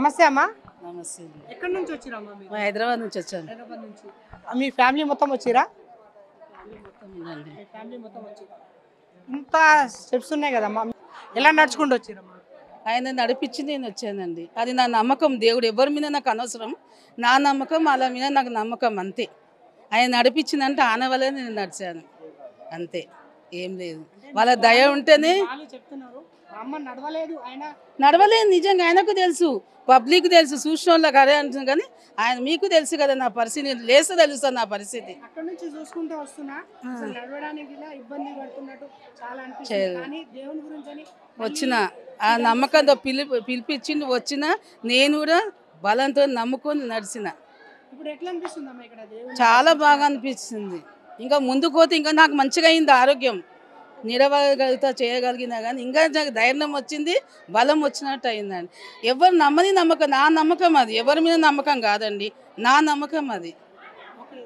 నమస్తే అమ్మా. నమస్తే. ఎక్కడి నుంచి వచ్చిరమ్మా మీరు? హైదరాబాద్ నుంచి వచ్చాను. హైదరాబాద్ నుంచి. మీ ఫ్యామిలీ మొత్తం వచ్చిరా? మొత్తం ఫ్యామిలీ మొత్తం వచ్చిరా. ఇంత స్టెప్స్ ఉన్నాయి కదమ్మా, ఎలా నడుచుకుంటూ వచ్చిరమ్మా? ఆయన నడిపించి నేను వచ్చానండి. అది నా నమ్మకం. దేవుడు ఎవరి మీద నాకు అనవసరం, నా నమ్మకం వాళ్ళ మీద నాకు నమ్మకం అంతే. ఆయన నడిపించిందంటే ఆన వల్లే నేను నడిచాను అంతే, ఏం లేదు. వాళ్ళ దయ ఉంటేనే. చెప్తున్నారు అమ్మ నడవలేదు, ఆయన నడవలేదు నిజంగా, ఆయనకు తెలుసు, పబ్లిక్ తెలుసు, చూసిన వాళ్ళకి అదే అంటుంది. కానీ ఆయన మీకు తెలుసు కదా నా పరిస్థితి, లేస్తే తెలుస్తుంది నా పరిస్థితి. అక్కడ నుంచి చూసుకుంటూ వస్తున్నా, అసలు నడవడానికి ఇలా ఇబ్బంది పడుతున్నట్టు చాలా అనిపిస్తుంది. కానీ దేవుని గురించి అని వచ్చిన ఆ నమ్మకంతో పిలిపించింది వచ్చిన, నేను కూడా బలంతో నమ్ముకొని నడిచిన. ఇప్పుడు ఎట్లా అనిపిస్తుంది అమ్మ ఇక్కడ దేవుడు? చాలా బాగా అనిపిస్తుంది. ఇంకా ముందుకు పోతే ఇంకా నాకు మంచిగా అయింది, ఆరోగ్యం నిలవగలుగుతా చేయగలిగినా. కానీ ఇంకా నాకు ధైర్యం వచ్చింది, బలం వచ్చినట్టు అయిందండి. ఎవరు నమ్మని నమ్మకం, నా నమ్మకం అది, ఎవరి మీద నమ్మకం కాదండి, నా నమ్మకం అది.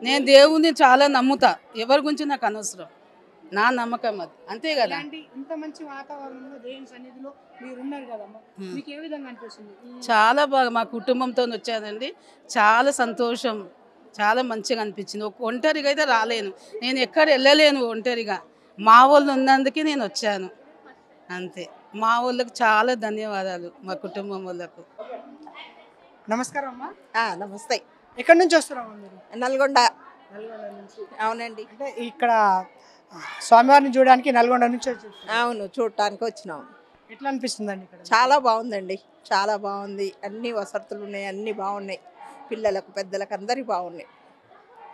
నేను దేవుణ్ణి చాలా నమ్ముతా, ఎవరి గురించి నాకు అనవసరం, నా నమ్మకం అది, అంతే కదా. ఇంత మంచి వాతావరణంలో దేవుని సన్నిధిలో మీరు ఉన్నారు కదమ్మా, మీకు ఏ విధంగా అనిపిస్తుంది? చాలా బాగా మా కుటుంబంతో వచ్చానండి, చాలా సంతోషం, చాలా మంచిగా అనిపించింది. ఒంటరిగా అయితే రాలేను, నేను ఎక్కడ వెళ్ళలేను ఒంటరిగా, మా వాళ్ళు ఉన్నందుకే నేను వచ్చాను అంతే. మా వాళ్ళకు చాలా ధన్యవాదాలు, మా కుటుంబం వాళ్ళకు. నమస్కారం అమ్మా. నమస్తే. ఎక్కడి నుంచి వస్తున్నారమ్మా మీరు? నల్గొండ. నల్గొండ నుంచి. అవునండి. అంటే ఇక్కడ స్వామివారిని చూడడానికి నల్గొండ నుంచి వచ్చారు? అవును, చూడటానికి వచ్చినాం. ఎట్లా అనిపిస్తుందండి ఇక్కడ? చాలా బాగుందండి, చాలా బాగుంది. అన్ని వసతులు ఉన్నాయి, అన్ని బాగున్నాయి. పిల్లలకు పెద్దలకు అందరికి బాగున్నాయి.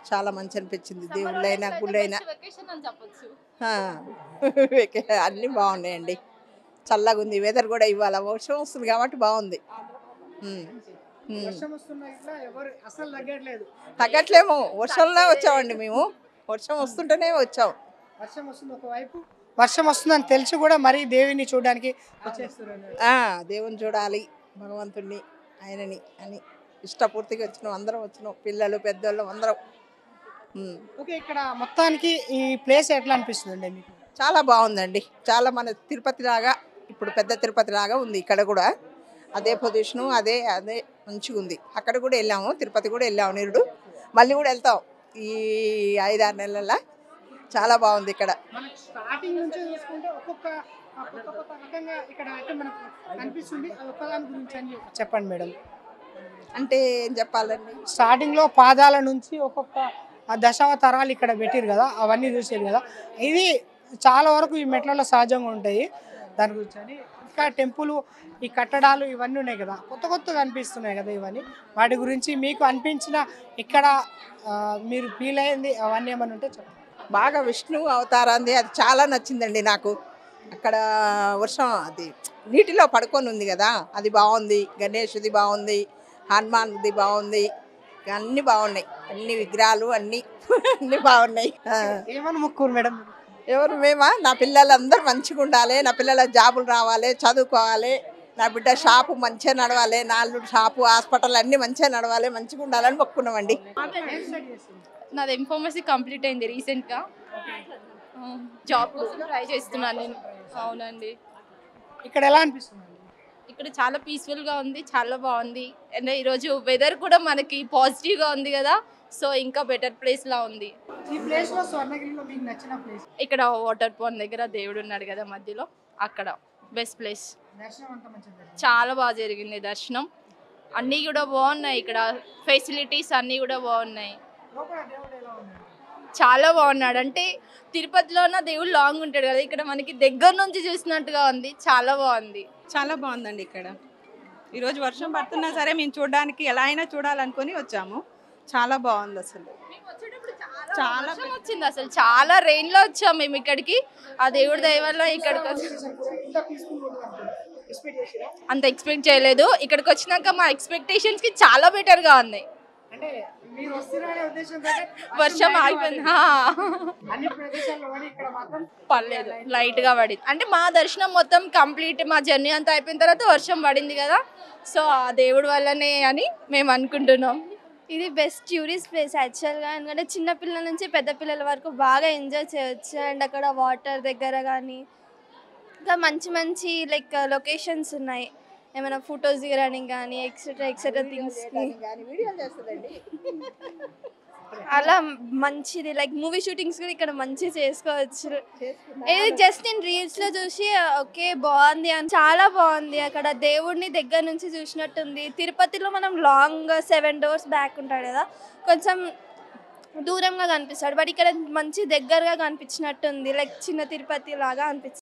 చాలా మంచి అనిపించింది. దేవుళ్ళైనా గుళ్ళైనా అన్నీ బాగున్నాయండి. చల్లగా ఉంది వెదర్ కూడా. ఇవాళ వర్షం వస్తుంది కాబట్టి బాగుంది. తగ్గట్లేము, వర్షంలో వచ్చామండి మేము. వర్షం వస్తుంటేనే వచ్చాం. వర్షం వస్తుంది, ఒకవైపు వర్షం వస్తుందని తెలిసి కూడా మరి దేవుని చూడడానికి వచ్చేస్తున్నారు. దేవుని చూడాలి, భగవంతుడిని, ఆయనని అని ఇష్టపూర్తిగా వచ్చినాం. అందరం వచ్చినాం, పిల్లలు పెద్దోళ్ళు అందరం. ఓకే, ఇక్కడ మొత్తానికి ఈ ప్లేస్ ఎట్లా అనిపిస్తుంది మీకు? చాలా బాగుందండి. చాలా మన తిరుపతి లాగా, ఇప్పుడు పెద్ద తిరుపతి లాగా ఉంది. ఇక్కడ కూడా అదే పొజిషను, అదే అదే మంచిగా ఉంది. అక్కడ కూడా వెళ్ళాము, తిరుపతి కూడా వెళ్ళాము నిరుడు, మళ్ళీ కూడా వెళ్తాం ఈ 5-6 నెలల. చాలా బాగుంది ఇక్కడ. స్టార్టింగ్ నుంచి చూసుకుంటే ఒక్కొక్క రకంగా ఇక్కడ అయితే మనకు కనిపిస్తుంది. ఒక్కదాని గురించి అని చెప్పండి మేడం. అంటే ఏం చెప్పాలండి, స్టార్టింగ్లో పాదాల నుంచి ఒక్కొక్క దశావతారాలు ఇక్కడ పెట్టారు కదా, అవన్నీ చూసారు కదా. ఇది చాలా వరకు ఈ మెట్లలో సహజంగా ఉంటాయి. దాని గురించి అని ఇంకా టెంపుల్, ఈ కట్టడాలు ఇవన్నీ ఉన్నాయి కదా, కొత్త కొత్తగా అనిపిస్తున్నాయి కదా ఇవన్నీ. వాటి గురించి మీకు అనిపించిన ఇక్కడ మీరు ఫీల్ అయ్యింది అవన్నీ ఏమైనా ఉంటే చెప్పండి. బాగా విష్ణు అవతారాన్ని అది చాలా నచ్చిందండి నాకు. అక్కడ వర్షం అది నీటిలో పడుకొని ఉంది కదా, అది బాగుంది. గణేష్ది బాగుంది, హనుమాన్ది బాగుంది, అన్నీ బాగున్నాయి. అన్ని విగ్రహాలు అన్నీ అన్నీ బాగున్నాయి. ఏమని మొక్కురు మేడం? ఎవరు మేమా? నా పిల్లలందరూ మంచిగా ఉండాలి, నా పిల్లల జాబులు రావాలి, చదువుకోవాలి, నా బిడ్డ షాపు మంచిగా నడవాలి, నాలుగు షాపు హాస్పిటల్ అన్నీ మంచిగా నడవాలి, మంచిగా ఉండాలని మొక్కున్నామండి. నాది ఎంఫార్మసీ కంప్లీట్ అయింది రీసెంట్గా. జాబ్ కోసం ట్రై చేస్తున్నాను నేను. అవునండి. ఇక్కడ ఎలా అనిపిస్తుంది? ఇక్కడ చాలా పీస్ఫుల్గా ఉంది, చాలా బాగుంది. అండ్ ఈరోజు వెదర్ కూడా మనకి పాజిటివ్గా ఉంది కదా, సో ఇంకా బెటర్ ప్లేస్లా ఉంది. ఈ ప్లేస్లో స్వర్ణగిరిలో మీకు నచ్చిన ప్లేస్? ఇక్కడ వాటర్ పాండ్ దగ్గర దేవుడు ఉన్నాడు కదా మధ్యలో, అక్కడ బెస్ట్ ప్లేస్. దర్శనం అంతా మంచిగా చాలా బాగా జరిగింది దర్శనం. అన్నీ కూడా బాగున్నాయి, ఇక్కడ ఫెసిలిటీస్ అన్నీ కూడా బాగున్నాయి. చాలా బాగున్నాడు. అంటే తిరుపతిలోన దేవుడు లాంగ్ ఉంటాడు కదా, ఇక్కడ మనకి దగ్గర నుంచి చూసినట్టుగా ఉంది. చాలా బాగుంది, చాలా బాగుందండి. ఇక్కడ ఈరోజు వర్షం పడుతున్నా సరే మేము చూడడానికి ఎలా అయినా చూడాలనుకుని వచ్చాము. చాలా బాగుంది. అసలు చాలా వచ్చింది, అసలు చాలా రెయిన్ లో వచ్చాం మేము ఇక్కడికి. ఆ దేవుడి దయ వల్ల ఇక్కడికి అంత ఎక్స్పెక్ట్ చేయలేదు. ఇక్కడికి వచ్చినాక మా ఎక్స్పెక్టేషన్స్ కి చాలా బెటర్ గా ఉన్నాయి. వర్షం ఆగిపోయింది, పర్లేదు, లైట్ గా పడింది. అంటే మా దర్శనం మొత్తం కంప్లీట్, మా జర్నీ అంతా అయిపోయిన తర్వాత వర్షం పడింది కదా, సో ఆ దేవుడి వల్లనే అని మేము అనుకుంటున్నాం. ఇది బెస్ట్ టూరిస్ట్ ప్లేస్ యాక్చువల్గా. ఎందుకంటే చిన్నపిల్లల నుంచి పెద్ద పిల్లల వరకు బాగా ఎంజాయ్ చేయొచ్చు. అండ్ అక్కడ వాటర్ దగ్గర కానీ ఇంకా మంచి మంచి లైక్ లొకేషన్స్ ఉన్నాయి. ఏమైనా ఫొటోస్ దిగడానికి కానీ ఎక్సెట్రా థింగ్స్కి వీడియోలు చేస్తుందండి. అలా మంచిది. లైక్ మూవీ షూటింగ్స్ కూడా ఇక్కడ మంచిగా చేసుకోవచ్చు. ఇది జస్ట్ నేను రీల్స్లో చూసి ఓకే బాగుంది అని, చాలా బాగుంది. అక్కడ దేవుడిని దగ్గర నుంచి చూసినట్టుంది. తిరుపతిలో మనం లాంగ్ 7 doors బ్యాక్ ఉంటాడు కదా, కొంచెం దూరంగా కనిపిస్తాడు. బట్ ఇక్కడ మంచి దగ్గరగా కనిపించినట్టుంది. లైక్ చిన్న తిరుపతి లాగా అనిపిస్తుంది.